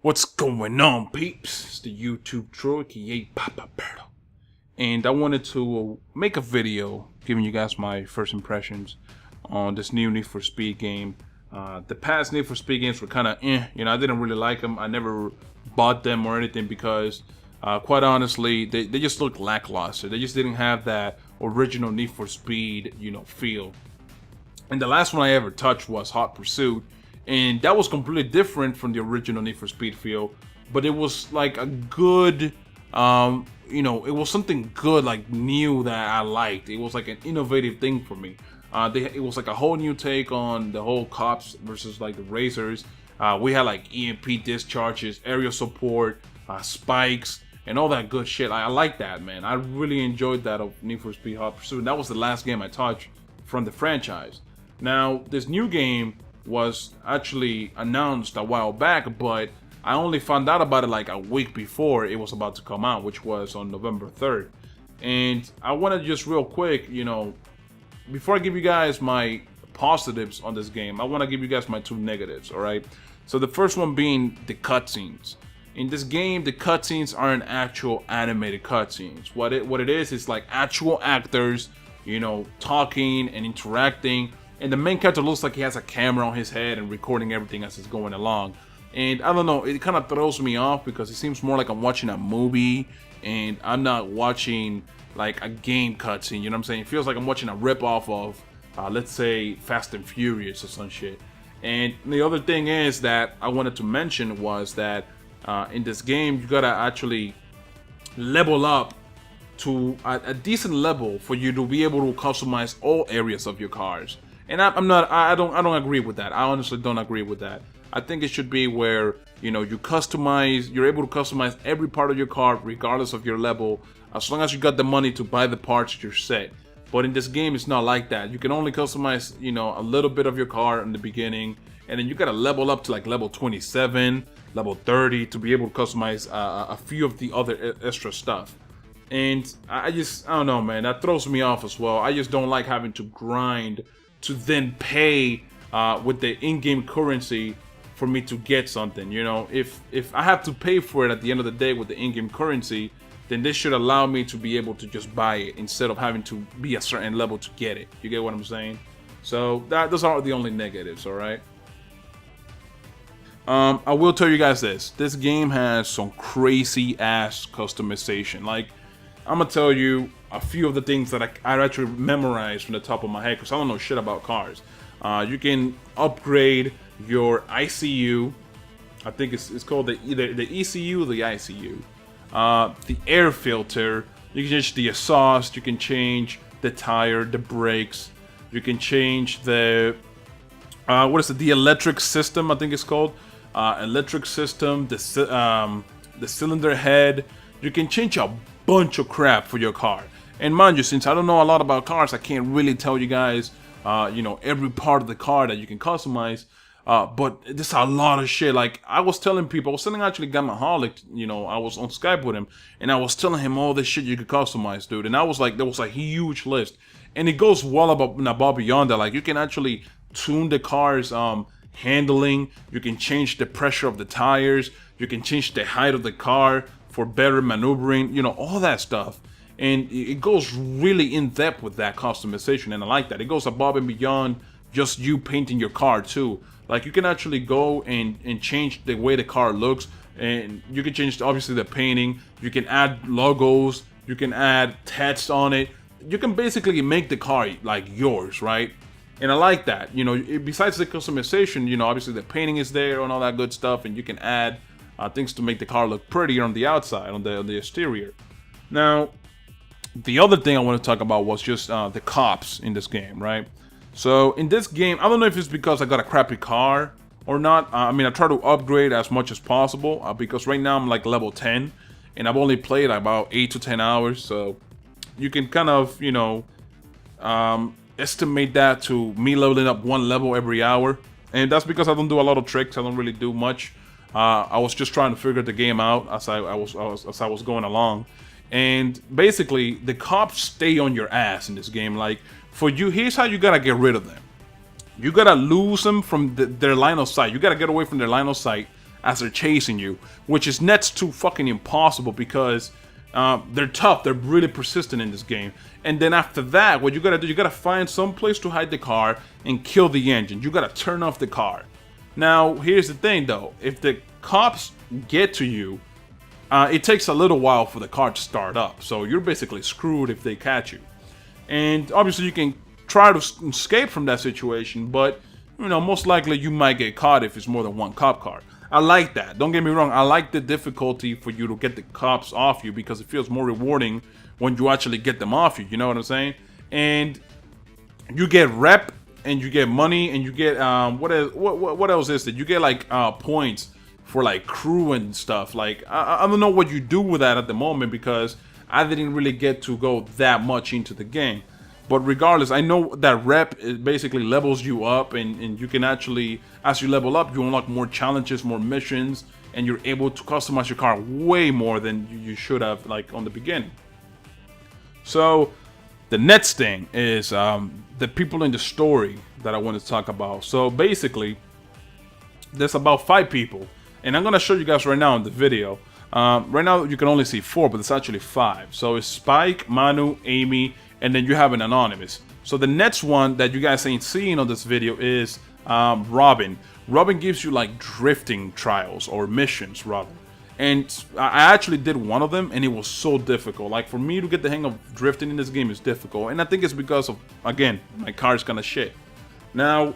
What's going on, peeps? It's the YouTube Troy, aka Papa Berto. And I wanted to make a video giving you guys my first impressions on this new Need for Speed game. The past Need for Speed games were kind of I didn't really like them. I never bought them or anything because, quite honestly, they just looked lackluster. They just didn't have that original Need for Speed, feel. And the last one I ever touched was Hot Pursuit. And that was completely different from the original Need for Speed feel, but it was like a good, it was something good, like new that I liked. It was like an innovative thing for me. It was like a whole new take on the whole cops versus like the racers. We had like EMP discharges, aerial support, spikes, and all that good shit. I like that, man. I really enjoyed that of Need for Speed Hot Pursuit. And that was the last game I touched from the franchise. Now, this new game was actually announced a while back, but I only found out about it like a week before it was about to come out, which was on November 3rd. And I want to just real quick, before I give you guys my positives on this game, I want to give you guys my two negatives, all right? So the first one being the cutscenes. In this game, the cutscenes aren't actual animated cutscenes. What it is like actual actors, talking and interacting. And the main character looks like he has a camera on his head and recording everything as it's going along. And I don't know, it kind of throws me off because it seems more like I'm watching a movie and I'm not watching like a game cutscene, you know what I'm saying? It feels like I'm watching a rip-off of, let's say, Fast and Furious or some shit. And the other thing is that I wanted to mention was that in this game, you gotta actually level up to a decent level for you to be able to customize all areas of your cars. And I don't agree with that. I honestly don't agree with that. I think it should be where, you're able to customize every part of your car regardless of your level, as long as you got the money to buy the parts, you're set. But in this game, it's not like that. You can only customize, a little bit of your car in the beginning, and then you gotta level up to like level 27, level 30 to be able to customize a few of the other extra stuff. And I don't know, man, that throws me off as well. I just don't like having to grind to then pay with the in-game currency for me to get something. If I have to pay for it at the end of the day with the in-game currency, then this should allow me to be able to just buy it instead of having to be a certain level to get it. You get what I'm saying? So those are the only negatives, all right? I will tell you guys this game has some crazy ass customization. Like, I'm gonna tell you a few of the things that I actually memorized from the top of my head because I don't know shit about cars. You can upgrade your ICU. I think it's called either the ECU or the ICU. The air filter. You can change the exhaust. You can change the tire, the brakes. You can change the the electric system, I think it's called. Electric system. The cylinder head. You can change a bunch of crap for your car. And mind you, since I don't know a lot about cars, I can't really tell you guys, every part of the car that you can customize. But there's a lot of shit. Like, I was telling people, I was telling actually Gamertag, I was on Skype with him, and I was telling him all this shit you could customize, dude. And I was like, there was a huge list. And it goes well above beyond that. Like, you can actually tune the car's handling. You can change the pressure of the tires. You can change the height of the car for better maneuvering, all that stuff. And it goes really in depth with that customization, and I like that. It goes above and beyond just you painting your car too. Like, you can actually go and change the way the car looks, and you can change obviously the painting. You can add logos, you can add text on it. You can basically make the car like yours, right? And I like that. Besides the customization, obviously the painting is there and all that good stuff, and you can add things to make the car look prettier on the outside, on the exterior. Now, the other thing I want to talk about was just the cops in this game, right? So in this game, I don't know if it's because I got a crappy car or not. I try to upgrade as much as possible because right now I'm like level 10 and I've only played about 8 to 10 hours. So you can kind of, estimate that to me leveling up one level every hour. And that's because I don't do a lot of tricks. I don't really do much. I was just trying to figure the game out as I was going along. And basically, the cops stay on your ass in this game. Like, for you, here's how you gotta get rid of them. You gotta lose them from their line of sight. You gotta get away from their line of sight as they're chasing you, which is next to fucking impossible because they're tough, they're really persistent in this game. And then after that, what you gotta do, you gotta find some place to hide the car and kill the engine. You gotta turn off the car. Now, here's the thing though, if the cops get to you, it takes a little while for the car to start up, so you're basically screwed if they catch you. And obviously you can try to escape from that situation, but you know, most likely you might get caught if it's more than one cop car. I like that, don't get me wrong, I like the difficulty for you to get the cops off you because it feels more rewarding when you actually get them off you know what I'm saying? And you get rep, and you get money, and you get, what else is it? You get like points for like crew and stuff. Like, I don't know what you do with that at the moment because I didn't really get to go that much into the game. But regardless, I know that rep, it basically levels you up, and you can actually, as you level up, you unlock more challenges, more missions, and you're able to customize your car way more than you should have, like, on the beginning. So, the next thing is the people in the story that I want to talk about. So, basically, there's about 5 people, and I'm going to show you guys right now in the video. Right now, you can only see 4, but it's actually 5. So, it's Spike, Manu, Amy, and then you have an anonymous. So the next one that you guys ain't seeing on this video is Robin. Robin gives you like drifting trials or missions rather. And I actually did one of them and it was so difficult. Like for me to get the hang of drifting in this game is difficult. And I think it's because of, again, my car is kind of shit. Now,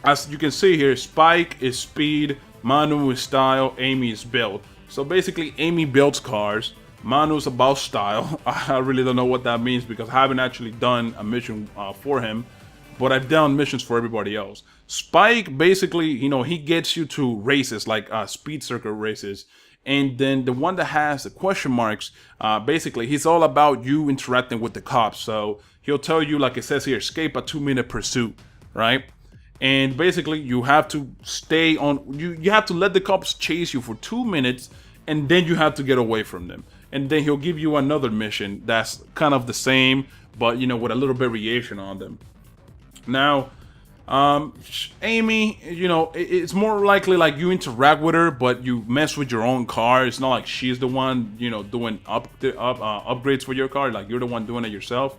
as you can see here, Spike is speed, Manu is style, Amy is build. So basically Amy builds cars. Manu's about style. I really don't know what that means because I haven't actually done a mission for him, but I've done missions for everybody else. Spike, basically, you know, he gets you to races, like speed circuit races. And then the one that has the question marks, basically, he's all about you interacting with the cops. So he'll tell you, like it says here, escape a 2-minute pursuit, right? And basically, you have to stay on, you have to let the cops chase you for 2 minutes, and then you have to get away from them. And then he'll give you another mission that's kind of the same, but, you know, with a little variation on them. Now, Amy, you know, it's more likely like you interact with her, but you mess with your own car. It's not like she's the one, you know, doing upgrades for your car. Like, you're the one doing it yourself.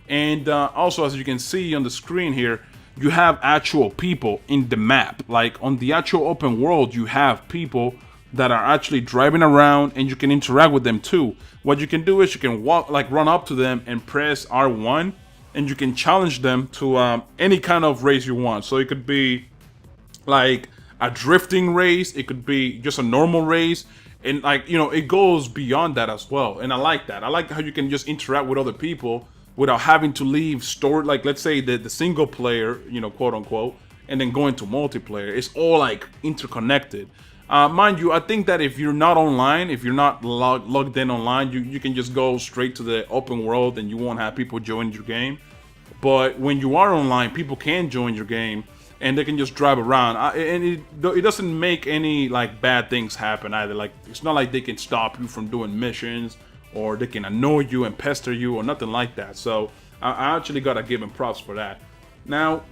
And also, as you can see on the screen here, you have actual people in the map. Like, on the actual open world, you have people that are actually driving around, and you can interact with them too. What you can do is you can walk, like run up to them and press R1, and you can challenge them to any kind of race you want. So it could be like a drifting race, it could be just a normal race, and like, you know, it goes beyond that as well. And I like that. I like how you can just interact with other people without having to leave stored, like let's say the single player, you know, quote unquote, and then go into multiplayer. It's all like interconnected. Mind you, I think that if you're not online, if you're not logged in online, you can just go straight to the open world and you won't have people join your game. But when you are online, people can join your game and they can just drive around. And it doesn't make any like bad things happen either. Like, it's not like they can stop you from doing missions or they can annoy you and pester you or nothing like that. So I actually gotta give them props for that. Now,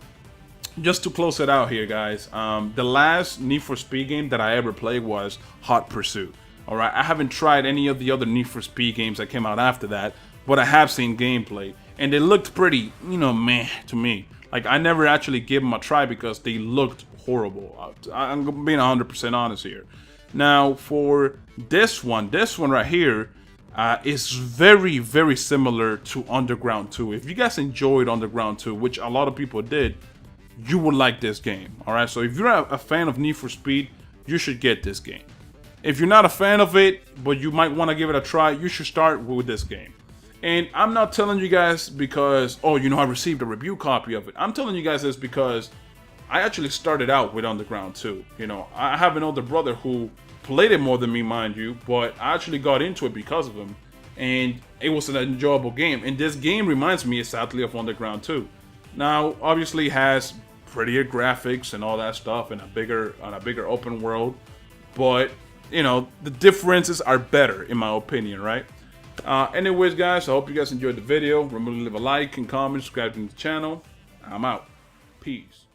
just to close it out here, guys, the last Need for Speed game that I ever played was Hot Pursuit. Alright, I haven't tried any of the other Need for Speed games that came out after that, but I have seen gameplay, and they looked pretty, you know, meh to me. Like, I never actually gave them a try because they looked horrible. I'm being 100% honest here. Now, for this one right here, is very, very similar to Underground 2. If you guys enjoyed Underground 2, which a lot of people did, you will like this game. Alright, so if you're a fan of Need for Speed, you should get this game. If you're not a fan of it, but you might want to give it a try, you should start with this game. And I'm not telling you guys because, oh, you know, I received a review copy of it. I'm telling you guys this because I actually started out with Underground 2. You know, I have an older brother who played it more than me, mind you, but I actually got into it because of him. And it was an enjoyable game. And this game reminds me, sadly, of Underground 2. Now, obviously, it has prettier graphics and all that stuff, and a bigger open world, but you know, the differences are better in my opinion, right? Anyways, guys, I hope you guys enjoyed the video. Remember to leave a like and comment, subscribe to the channel. I'm out. Peace.